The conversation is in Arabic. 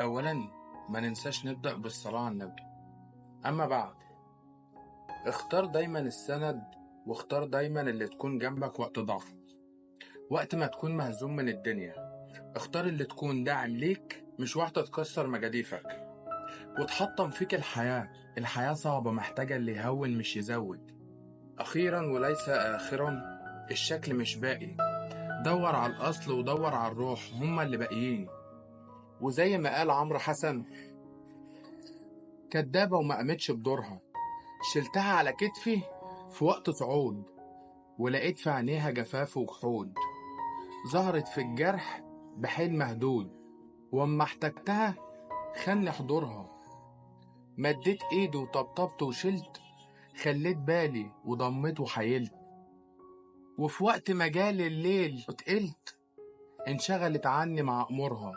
أولا ما ننساش نبدأ بالصلاة على النبي. أما بعد، اختار دايما السند، واختار دايما اللي تكون جنبك وقت ضعف، وقت ما تكون مهزوم من الدنيا. اختار اللي تكون داعم ليك، مش واحدة تكسر مجاديفك وتحطم فيك الحياة صعبة، محتاجة اللي يهون مش يزود. أخيرا وليس آخرا، الشكل مش باقي، دور على الأصل ودور على الروح، هما اللي باقيين. وزي ما قال عمرو حسن، كدابة وما قامتش بدورها، شلتها على كتفي في وقت صعود، ولقيت في عينيها جفاف وجحود، ظهرت في الجرح بحيل مهدود، واما احتجتها خلني حضورها، مديت ايدي وطبطبت وشلت، خليت بالي وضميت وحيلت، وفي وقت ما جالي الليل اتقلت، انشغلت عني مع امورها،